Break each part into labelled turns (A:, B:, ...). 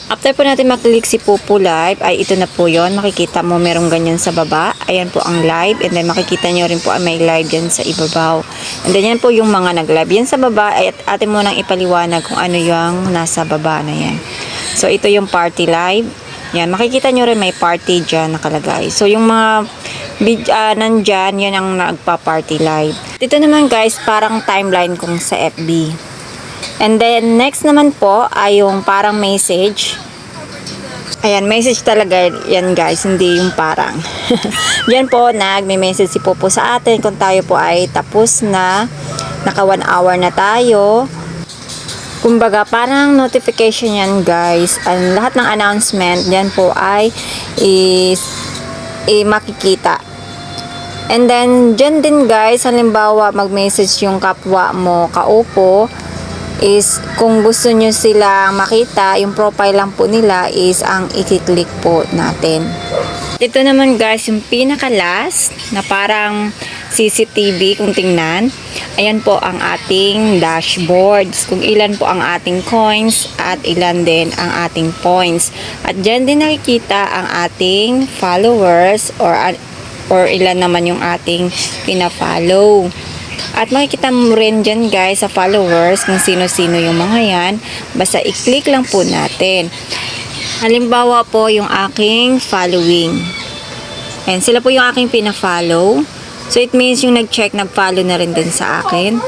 A: After po natin maklik si Pupu Live, ay ito na po yon. Makikita mo merong ganyan sa baba. Ayan po ang live. And then makikita nyo rin po ay may live dyan sa ibabaw. And then yan po yung mga nag-live. Yan sa baba ay atin mo nang ipaliwanag kung ano yung nasa baba na yan. So ito yung party live. Yan, makikita nyo rin may party dyan nakalagay. So yung mga nandyan, yan ang nagpa-party live. Dito naman guys, parang timeline kung sa FB. And then, next naman po ay yung parang message. Ayan, message talaga yan guys, hindi yung parang. Yan po, nagme-message si Popo sa atin kung tayo po ay tapos na, naka 1 hour na tayo. Kumbaga, parang notification yan guys. Ang lahat ng announcement, yan po ay makikita. And then, dyan din guys, halimbawa mag-message yung kapwa mo, kaupo, is kung gusto nyo silang makita, yung profile lang po nila is ang i-click po natin. Ito naman guys, yung pinaka-last na parang CCTV kung tingnan. Ayan po ang ating dashboards. Kung ilan po ang ating coins at ilan din ang ating points. At dyan din nakikita ang ating followers or ilan naman yung ating pina-follow. At makikita mo rin dyan guys sa followers kung sino-sino yung mga yan. Basta i-click lang po natin. Halimbawa po yung aking following. And sila po yung aking pina-follow. So it means yung nag-check, nag-follow na rin din sa akin.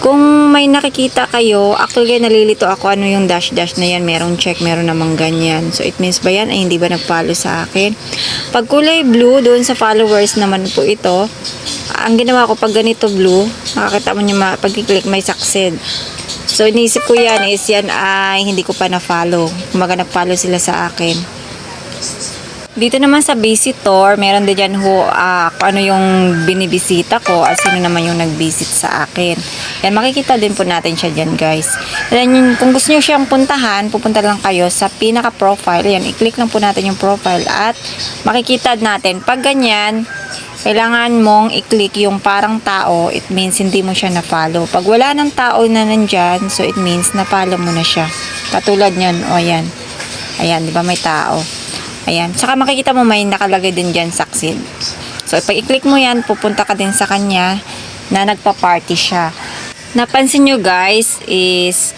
A: Kung may nakikita kayo, actually nalilito ako ano yung dash-dash na yan. Merong check, meron namang ganyan. So it means ba yan ay hindi ba nag-follow sa akin? Pag kulay blue, doon sa followers naman po ito, ang ginawa ko pag ganito blue, makakita mo nyo pag i-click may succeed. So inisip ko yan is yan ay hindi ko pa na-follow. Kumaga nag-follow sila sa akin. Dito naman sa visitor, meron din dyan kung ano yung binibisita ko at sino naman yung nag-visit sa akin. Yan, makikita din po natin siya dyan guys. Yan, kung gusto nyo siyang puntahan, pupunta lang kayo sa pinaka-profile. Yan, i-click lang po natin yung profile at makikita natin. Pag ganyan, kailangan mong i-click yung parang tao, it means hindi mo siya na-follow. Pag wala ng tao na nandyan, so it means na-follow mo na siya. Katulad nyan, o ayan. Ayan, di ba may tao? Ayan. Saka makikita mo may nakalagay din dyan succeed. So, pag i-click mo yan, pupunta ka din sa kanya na nagpa-party siya. Napansin nyo guys is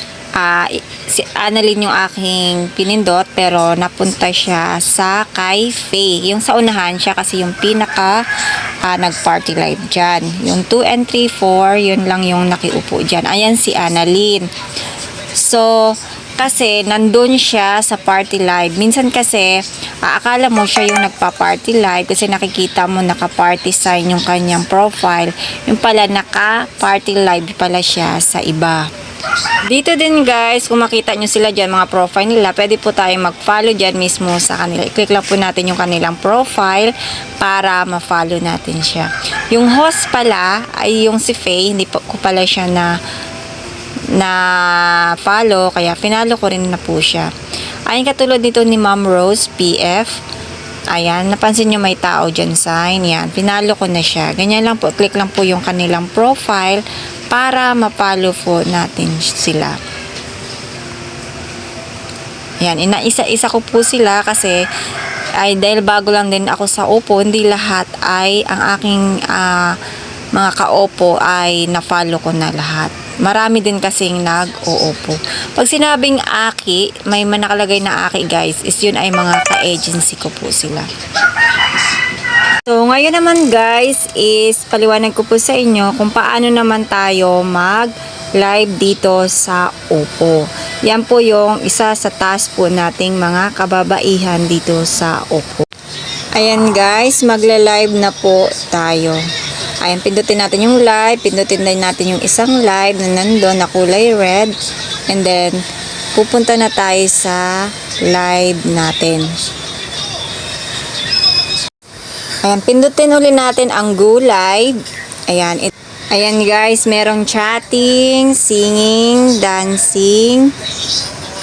A: si Annalyn yung aking pinindot pero napunta siya sa kay Faye. Yung sa unahan siya kasi yung pinaka nag-party live dyan. Yung 2 and 3, 4, yun lang yung nakiupo dyan. Ayan si Annalyn. So, kasi nandun siya sa party live. Minsan kasi akala mo siya yung nagpa-party live kasi nakikita mo naka-party sign yung kanyang profile. Yung pala naka-party live pala siya sa iba. Dito din guys, kung makita nyo sila dyan, mga profile nila, pwede po tayong mag-follow dyan mismo sa kanila. I-click lang po natin yung kanilang profile para ma-follow natin siya. Yung host pala ay yung si Faye, hindi ko pala siya na follow, kaya pinalo ko rin na po siya. Ayun, katulad nito ni Ma'am Rose PF. Ayan, napansin nyo may tao dyan sign. Yan, pinalo ko na siya. Ganyan lang po, click lang po yung kanilang profile para ma-follow po natin sila. Ayan, inaisa-isa ko po sila kasi ay dahil bago lang din ako sa Oppo, hindi lahat ay ang aking mga ka-Oppo ay na-follow ko na lahat. Marami din kasing nag-o-Oppo. Pag sinabing Aki, may nakalagay na Aki guys, is yun ay mga ka-agency ko po sila. So, ngayon naman guys, is paliwanag ko po sa inyo kung paano naman tayo mag-live dito sa Oppo. Yan po yung isa sa task po nating mga kababaihan dito sa Oppo. Ayan guys, magla-live na po tayo. Ayan, pindutin natin yung live, pindutin din natin yung isang live na nandun na kulay red. And then, pupunta na tayo sa live natin. Ayan, pindutin ulit natin ang go live. Ayan, ayan guys, merong chatting, singing, dancing.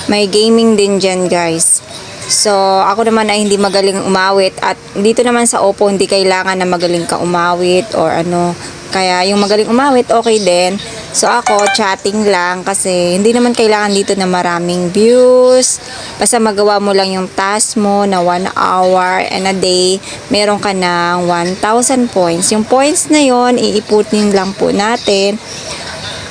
A: May gaming din dyan guys. So, ako naman ay hindi magaling umawit at dito naman sa Oppo hindi kailangan na magaling ka umawit or ano. Kaya yung magaling umawit okay din. So, ako chatting lang kasi hindi naman kailangan dito na maraming views. Basta magawa mo lang yung task mo na 1 hour and a day, meron ka ng 1,000 points. Yung points na yon iiputin lang po natin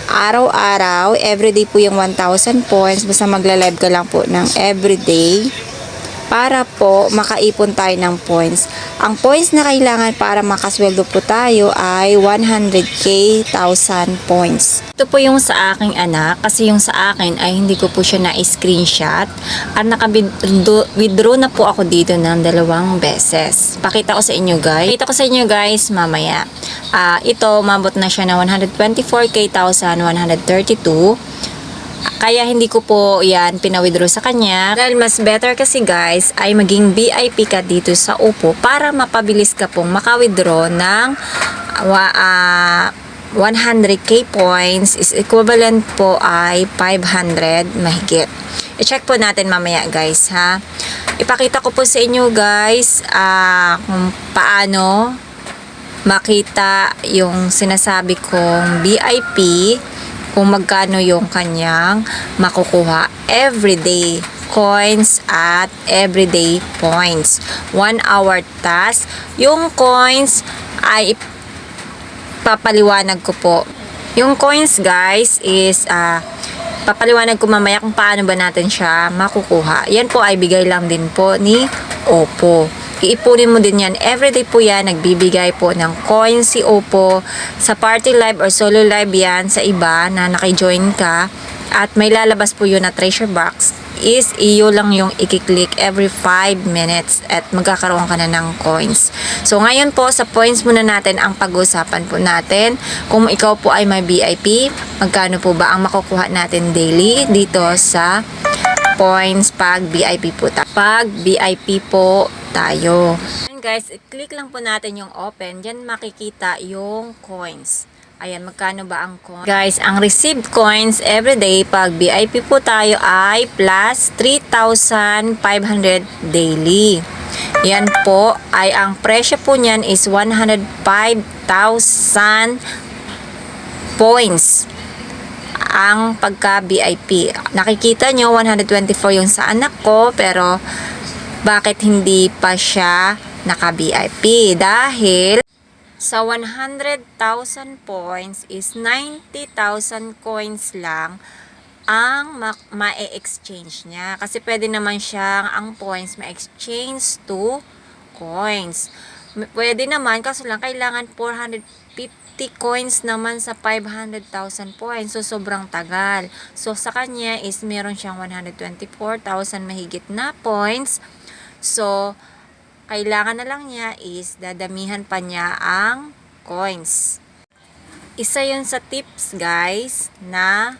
A: araw-araw, everyday po yung 1,000 points. Basta magla-live ka lang po ng everyday para po makaipon tayo ng points. Ang points na kailangan para makasweldo po tayo ay 100k 1,000 points. Ito po yung sa aking anak kasi yung sa akin ay hindi ko po siya na-screenshot at naka-withdraw na po ako dito ng 2 beses. Pakita ko sa inyo guys. Pakita ko sa inyo guys mamaya. Ito, mabot na siya na 124k 1,132. Kaya hindi ko po yan pinawithdraw sa kanya. Dahil mas better kasi guys ay maging VIP ka dito sa Oppo para mapabilis ka pong makawithdraw ng 100k points is equivalent po ay 500 mahigit. I-check po natin mamaya guys ha. Ipakita ko po sa inyo guys kung paano makita yung sinasabi kong VIP kung magkano yung kanyang makukuha everyday coins at everyday points. 1 hour task. Yung coins ay papaliwanag ko po. Yung coins guys is papaliwanag ko mamaya kung paano ba natin siya makukuha. Yan po ay bigay lang din po ni Oppo. Iipunin mo din yan. Everyday po yan, nagbibigay po ng coins si Oppo. Sa party live or solo live yan sa iba na nakijoin ka. At may lalabas po yun na treasure box. Is iyo lang yung i-click every 5 minutes at magkakaroon ka na ng coins. So ngayon po sa points muna natin ang pag-usapan po natin. Kung ikaw po ay may VIP, magkano po ba ang makukuha natin daily dito sa points pag VIP po tayo. Pag VIP po tayo. And guys, click lang po natin yung open. Diyan makikita yung coins. Ayan, magkano ba ang coins? Guys, ang received coins everyday pag VIP po tayo ay plus 3,500 daily. Yan po ay ang presyo po niyan is 105,000 points. Ang pagka VIP. Nakikita nyo 124 yung sa anak ko pero bakit hindi pa siya naka VIP? Dahil sa 100,000 points is 90,000 coins lang ang ma-exchange niya. Kasi pwede naman siyang ang points ma-exchange to coins. Pwede naman kaso lang kailangan 450 coins naman sa 500,000 points. So, sobrang tagal. So, sa kanya is meron siyang 124,000 mahigit na points. So, kailangan na lang niya is dadamihan pa niya ang coins. Isa yun sa tips guys na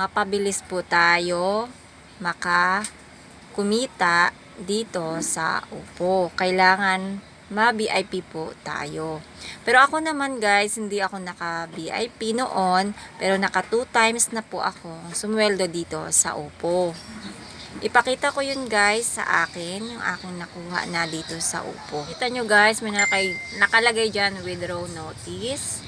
A: mapabilis po tayo makakumita dito sa Oppo. Kailangan ma-VIP po tayo. Pero ako naman guys, hindi ako naka-VIP noon, pero naka 2 times na po ako sumweldo dito sa Oppo. Ipakita ko yun guys sa akin, yung aking nakuha na dito sa Oppo. Kita nyo guys, may nakalagay dyan withdraw notice.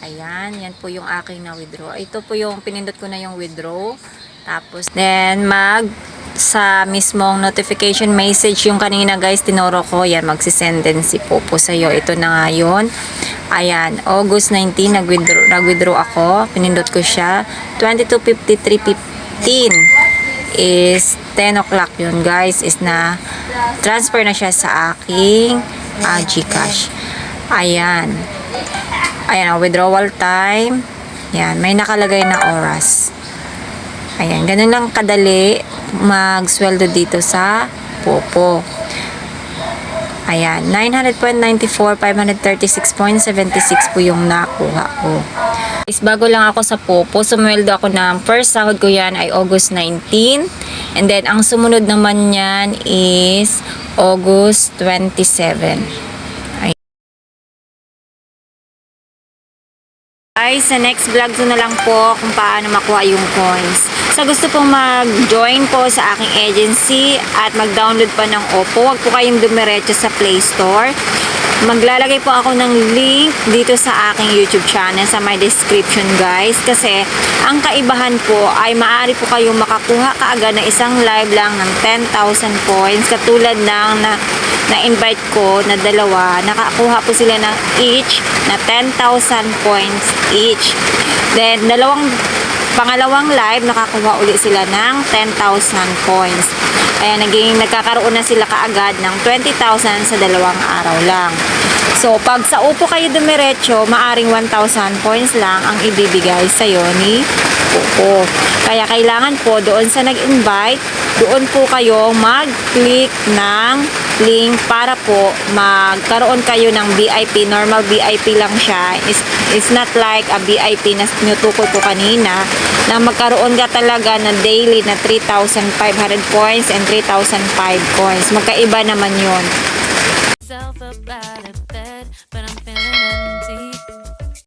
A: Ayan, yan po yung aking na-withdraw. Ito po yung pinindot ko na yung withdraw. Tapos, then sa mismong notification message yung kanina guys, tinuro ko, yan, magsisend din si Popo sa'yo. Ito na nga yun. Ayan, August 19, nag-withdraw ako. Pinindot ko siya. 22:53:15 is 10 o'clock yun guys, is na transfer na siya sa aking GCash. Ayan. Ayan, withdrawal time. Ayan, may nakalagay na oras. Ayan, ganun lang kadali magsweldo dito sa Popo. Ayan, 900.94, 536.76 po yung nakuha ko. Is bago lang ako sa Popo, sumweldo ako ng first sahod ko yan ay August 19. And then, ang sumunod naman yan is August 27. Guys, sa next vlog ko na lang po kung paano makuha yung coins. Sa gusto pong mag-join po sa aking agency at mag-download pa ng Oppo, huwag po kayong dumiretso sa Play Store. Maglalagay po ako ng link dito sa aking YouTube channel sa my description guys, kasi ang kaibahan po ay maaari po kayong makakuha kaagad ng isang live lang ng 10,000 points, katulad ng na-invite ko na dalawa, nakakuha po sila ng each na 10,000 points each. Then pangalawang live, nakakuha ulit sila ng 10,000 points. Kaya nagkakaroon na sila kaagad ng 20,000 sa dalawang araw lang. So, pag sa Oppo kayo dumiretso, maaring 1,000 points lang ang ibibigay sa'yo ni Oppo. Kaya kailangan po doon sa nag-invite, doon po kayo mag-click ng link para po magkaroon kayo ng VIP. Normal VIP lang siya. It's not like a VIP na tinutukoy ko kanina, na magkaroon ka talaga na daily na 3,500 points and 3,00005 coins. Magkaiba naman yun.
B: Myself up out of bed, but I'm